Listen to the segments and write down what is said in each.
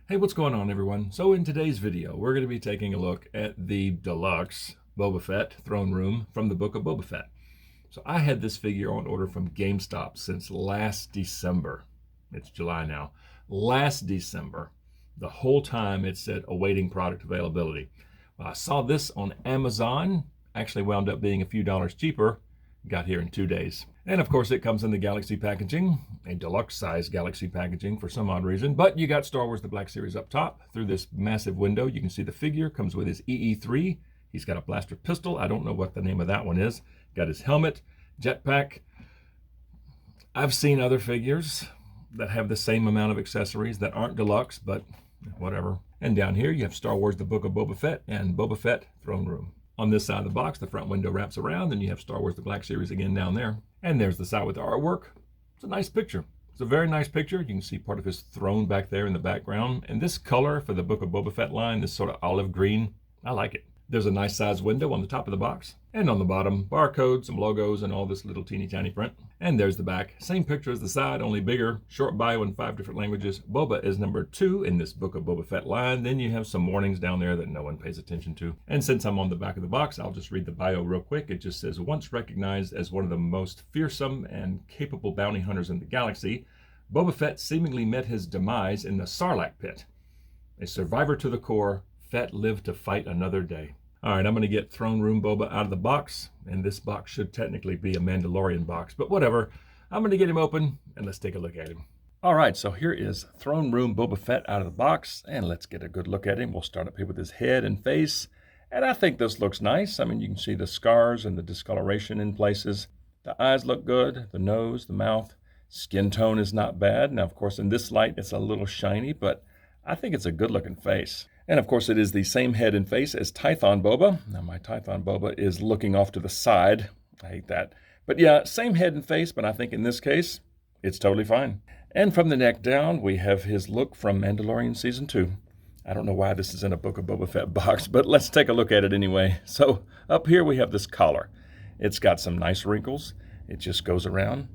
Hey, what's going on, everyone? So in today's video, we're going to be taking a look at the deluxe Boba Fett throne room from the book of Boba Fett. So I had this figure on order from GameStop since last December. It's July now. Last December, the whole time it said awaiting product availability. Well, I saw this on Amazon, actually wound up being a few dollars cheaper. Got here in 2 days. And of course it comes in the Galaxy packaging, a deluxe size Galaxy packaging for some odd reason, but you got Star Wars The Black Series up top. Through this massive window, you can see the figure, comes with his EE3. He's got a blaster pistol. I don't know what the name of that one is. Got his helmet, jetpack. I've seen other figures that have the same amount of accessories that aren't deluxe, but whatever. And down here you have Star Wars The Book of Boba Fett and Boba Fett Throne Room. On this side of the box, the front window wraps around, and you have Star Wars The Black Series again down there. And there's the side with the artwork. It's a nice picture. It's a very nice picture. You can see part of his throne back there in the background. And this color for the Book of Boba Fett line, this sort of olive green, I like it. There's a nice sized window on the top of the box. And on the bottom, barcodes, some logos, and all this little teeny tiny print. And there's the back. Same picture as the side, only bigger. Short bio in 5 different languages. Boba is number 2 in this Book of Boba Fett line. Then you have some warnings down there that no one pays attention to. And since I'm on the back of the box, I'll just read the bio real quick. It just says, once recognized as one of the most fearsome and capable bounty hunters in the galaxy, Boba Fett seemingly met his demise in the Sarlacc pit. A survivor to the core, Fett lived to fight another day. All right, I'm going to get Throne Room Boba out of the box, and this box should technically be a Mandalorian box, but whatever. I'm going to get him open, and let's take a look at him. All right, so here is Throne Room Boba Fett out of the box, and let's get a good look at him. We'll start up here with his head and face, and I think this looks nice. I mean, you can see the scars and the discoloration in places. The eyes look good, the nose, the mouth. Skin tone is not bad. Now, of course, in this light, it's a little shiny, but I think it's a good-looking face. And of course, it is the same head and face as Tython Boba. Now, my Tython Boba is looking off to the side. I hate that. But yeah, same head and face, but I think in this case, it's totally fine. And from the neck down, we have his look from Mandalorian Season 2. I don't know why this is in a Book of Boba Fett box, but let's take a look at it anyway. So up here, we have this collar. It's got some nice wrinkles. It just goes around,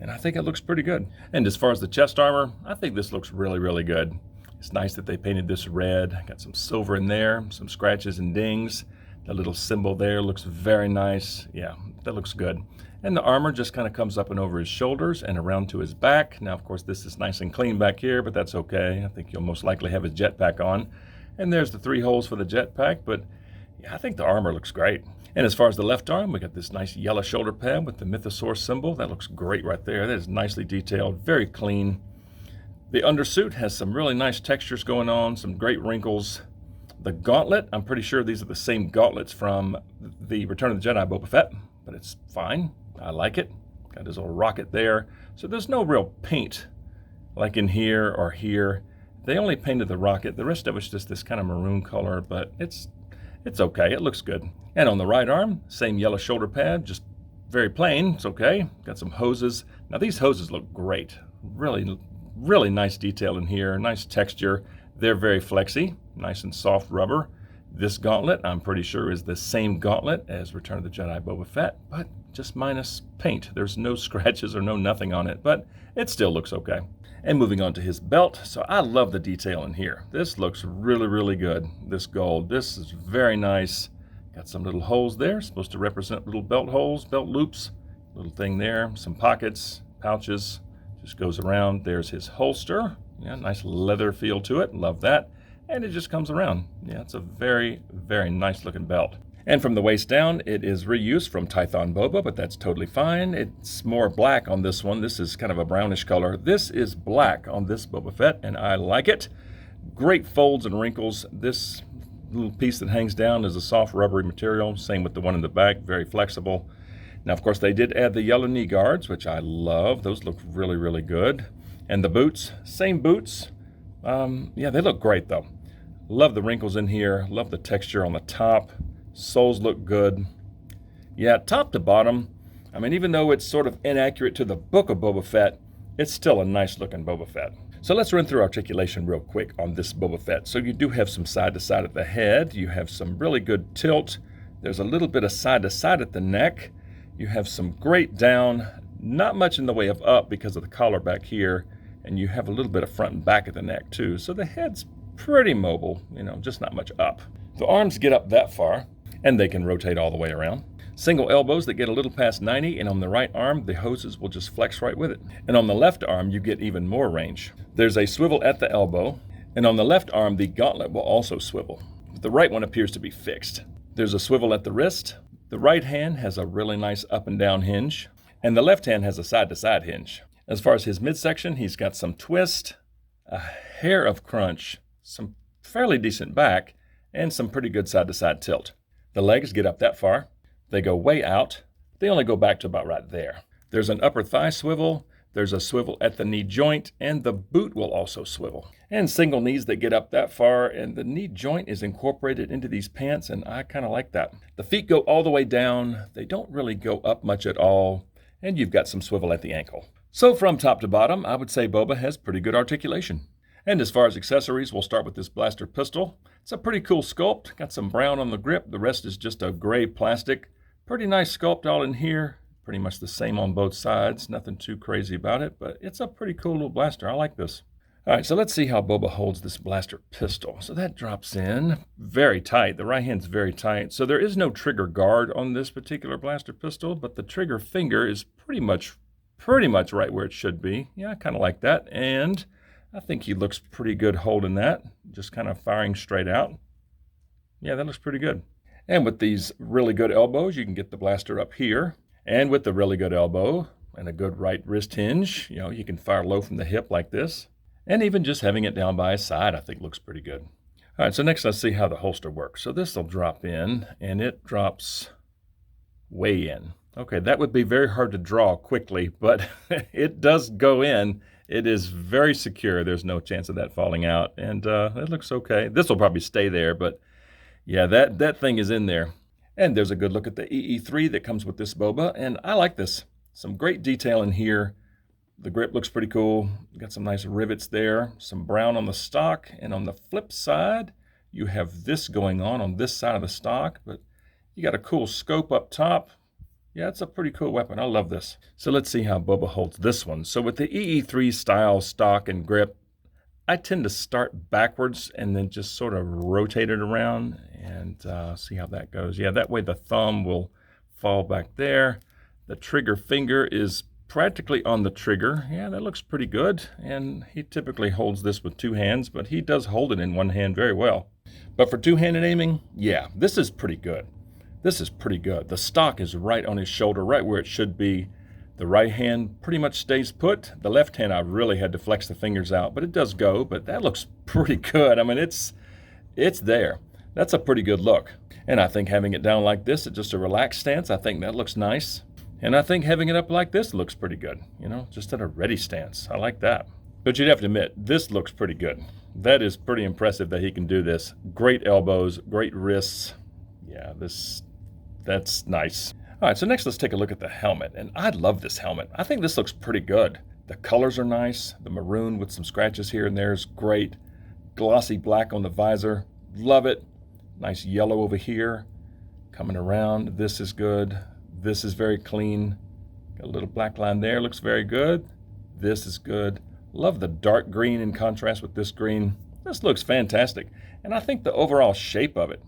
and I think it looks pretty good. And as far as the chest armor, I think this looks really, really good. It's nice that they painted this red. Got some silver in there, some scratches and dings. The little symbol there looks very nice. Yeah, that looks good. And the armor just kind of comes up and over his shoulders and around to his back. Now, of course, this is nice and clean back here, but that's okay. I think you'll most likely have his jetpack on. And there's the 3 holes for the jetpack, but yeah, I think the armor looks great. And as far as the left arm, we got this nice yellow shoulder pad with the Mythosaur symbol. That looks great right there. That is nicely detailed, very clean. The undersuit has some really nice textures going on, some great wrinkles. The gauntlet, I'm pretty sure these are the same gauntlets from the Return of the Jedi Boba Fett, but it's fine. I like it. Got his little rocket there. So there's no real paint like in here or here. They only painted the rocket. The rest of it's just this kind of maroon color, but it's okay. It looks good. And on the right arm, same yellow shoulder pad, just very plain. It's okay. Got some hoses. Now these hoses look great. Really nice detail in here, nice texture. They're very flexy, nice and soft rubber. This gauntlet, I'm pretty sure, is the same gauntlet as Return of the Jedi Boba Fett, but just minus paint. There's no scratches or no nothing on it, but it still looks okay. And moving on to his belt, so I love the detail in here. This looks really, really good, this gold. This is very nice. Got some little holes there, supposed to represent little belt holes, belt loops. Little thing there, some pockets, pouches. Just goes around. There's his holster. Yeah, nice leather feel to it. Love that. And it just comes around. Yeah, it's a very, very nice looking belt. And from the waist down, it is reused from Tython Boba, but that's totally fine. It's more black on this one. This is kind of a brownish color. This is black on this Boba Fett, and I like it. Great folds and wrinkles. This little piece that hangs down is a soft rubbery material. Same with the one in the back, very flexible. Now, of course, they did add the yellow knee guards, which I love. Those look really, really good. And the boots, same boots. Yeah, they look great, though. Love the wrinkles in here. Love the texture on the top. Soles look good. Yeah, top to bottom. I mean, even though it's sort of inaccurate to the Book of Boba Fett, it's still a nice-looking Boba Fett. So let's run through articulation real quick on this Boba Fett. So you do have some side-to-side at the head. You have some really good tilt. There's a little bit of side-to-side at the neck. You have some great down, not much in the way of up because of the collar back here. and you have a little bit of front and back of the neck too. So the head's pretty mobile, just not much up. The arms get up that far, and they can rotate all the way around. Single elbows that get a little past 90, and on the right arm, the hoses will just flex right with it. And on the left arm, you get even more range. There's a swivel at the elbow, and on the left arm, the gauntlet will also swivel. The right one appears to be fixed. There's a swivel at the wrist. The right hand has a really nice up and down hinge, and the left hand has a side-to-side hinge. As far as his midsection, he's got some twist, a hair of crunch, some fairly decent back, and some pretty good side-to-side tilt. The legs get up that far. They go way out. They only go back to about right there. There's an upper thigh swivel. There's a swivel at the knee joint, and the boot will also swivel. And single knees that get up that far, and the knee joint is incorporated into these pants, and I kind of like that. The feet go all the way down. They don't really go up much at all, and you've got some swivel at the ankle. So from top to bottom, I would say Boba has pretty good articulation. And as far as accessories, we'll start with this blaster pistol. It's a pretty cool sculpt. Got some brown on the grip. The rest is just a gray plastic. Pretty nice sculpt all in here. Pretty much the same on both sides. Nothing too crazy about it, but it's a pretty cool little blaster. I like this. All right, so let's see how Boba holds this blaster pistol. So that drops in very tight. The right hand's very tight. So there is no trigger guard on this particular blaster pistol, but the trigger finger is pretty much right where it should be. Yeah, I kind of like that. And I think he looks pretty good holding that, just kind of firing straight out. Yeah, that looks pretty good. And with these really good elbows, you can get the blaster up here. And with the really good elbow and a good right wrist hinge, you can fire low from the hip like this. And even just having it down by his side, I think looks pretty good. All right, so next let's see how the holster works. So this will drop in, and it drops way in. Okay, that would be very hard to draw quickly, but it does go in. It is very secure. There's no chance of that falling out, and it looks okay. This will probably stay there, but yeah, that thing is in there. And there's a good look at the EE3 that comes with this Boba, and I like this. Some great detail in here. The grip looks pretty cool. Got some nice rivets there, some brown on the stock, and on the flip side, you have this going on this side of the stock, but you got a cool scope up top. Yeah, it's a pretty cool weapon. I love this. So let's see how Boba holds this one. So with the EE3 style stock and grip, I tend to start backwards and then just sort of rotate it around and see how that goes. Yeah, that way the thumb will fall back there. The trigger finger is practically on the trigger. Yeah, that looks pretty good. And he typically holds this with two hands, but he does hold it in one hand very well. But for two-handed aiming, yeah, this is pretty good. This is pretty good. The stock is right on his shoulder, right where it should be. The right hand pretty much stays put. The left hand, I really had to flex the fingers out, but it does go, but that looks pretty good. I mean, it's there. That's a pretty good look. And I think having it down like this at just a relaxed stance, I think that looks nice. And I think having it up like this looks pretty good, just at a ready stance. I like that. But you'd have to admit, this looks pretty good. That is pretty impressive that he can do this. Great elbows, great wrists. Yeah, that's nice. All right, so next let's take a look at the helmet. And I love this helmet. I think this looks pretty good. The colors are nice. The maroon with some scratches here and there is great. Glossy black on the visor. Love it. Nice yellow over here. Coming around, this is good. This is very clean. Got a little black line there, looks very good. This is good. Love the dark green in contrast with this green. This looks fantastic. And I think the overall shape of it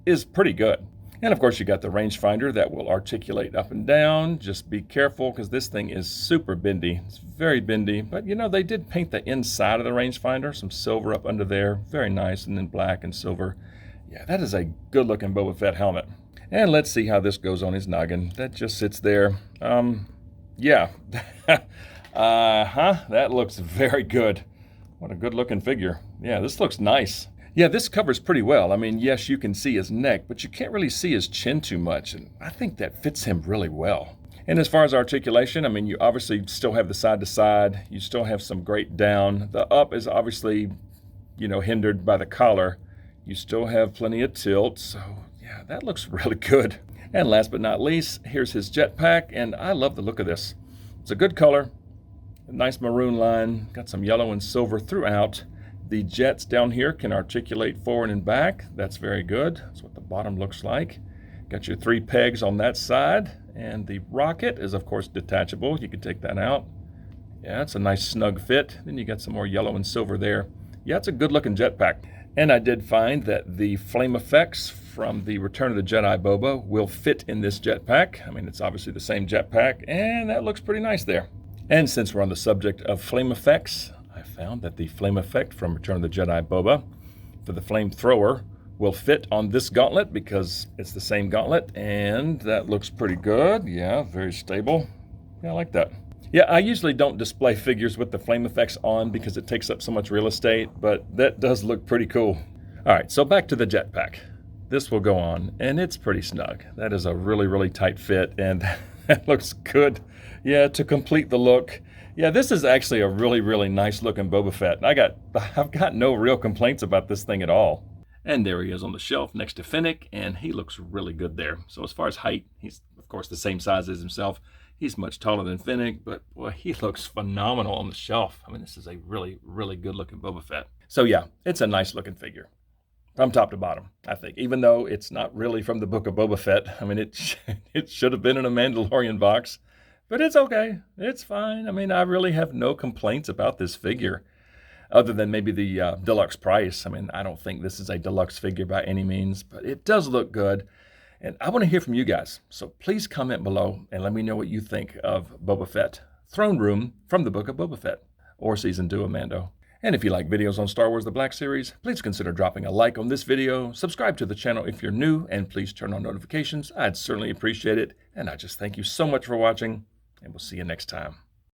is pretty good. And of course you got the rangefinder that will articulate up and down. Just be careful because this thing is super bendy. It's very bendy, but they did paint the inside of the rangefinder, some silver up under there. Very nice, and then black and silver. Yeah, that is a good looking Boba Fett helmet. And let's see how this goes on his noggin. That just sits there. Yeah. That looks very good. What a good looking figure. Yeah, this looks nice. Yeah, this covers pretty well. I mean, yes, you can see his neck, but you can't really see his chin too much, and I think that fits him really well. And as far as articulation, I mean, you obviously still have the side to side. You still have some great down. The up is obviously, hindered by the collar. You still have plenty of tilt, so yeah, that looks really good. And last but not least, here's his jetpack, and I love the look of this. It's a good color, a nice maroon line, got some yellow and silver throughout. The jets down here can articulate forward and back. That's very good. That's what the bottom looks like. Got your 3 pegs on that side, and the rocket is of course detachable. You can take that out. Yeah, it's a nice snug fit. Then you got some more yellow and silver there. Yeah, it's a good looking jetpack. And I did find that the flame effects from the Return of the Jedi Boba will fit in this jetpack. I mean, it's obviously the same jetpack, and that looks pretty nice there. And since we're on the subject of flame effects, I found that the flame effect from Return of the Jedi Boba for the flamethrower will fit on this gauntlet because it's the same gauntlet, and that looks pretty good. Yeah, very stable. Yeah, I like that. Yeah, I usually don't display figures with the flame effects on because it takes up so much real estate, but that does look pretty cool. All right, so back to the jetpack. This will go on, and it's pretty snug. That is a really, really tight fit, and that looks good. Yeah, to complete the look. Yeah, this is actually a really, really nice looking Boba Fett. I've got no real complaints about this thing at all. And there he is on the shelf next to Fennec, and he looks really good there. So as far as height, he's of course the same size as himself. He's much taller than Fennec, but boy, he looks phenomenal on the shelf. I mean, this is a really, really good looking Boba Fett. So yeah, it's a nice looking figure from top to bottom, I think. Even though it's not really from the book of Boba Fett. I mean, it should have been in a Mandalorian box, but it's okay. It's fine. I mean, I really have no complaints about this figure other than maybe the deluxe price. I mean, I don't think this is a deluxe figure by any means, but it does look good. And I want to hear from you guys. So please comment below and let me know what you think of Boba Fett Throne Room from the book of Boba Fett or Season 2 of Mando. And if you like videos on Star Wars The Black Series, please consider dropping a like on this video, subscribe to the channel if you're new, and please turn on notifications. I'd certainly appreciate it. And I just thank you so much for watching, and we'll see you next time.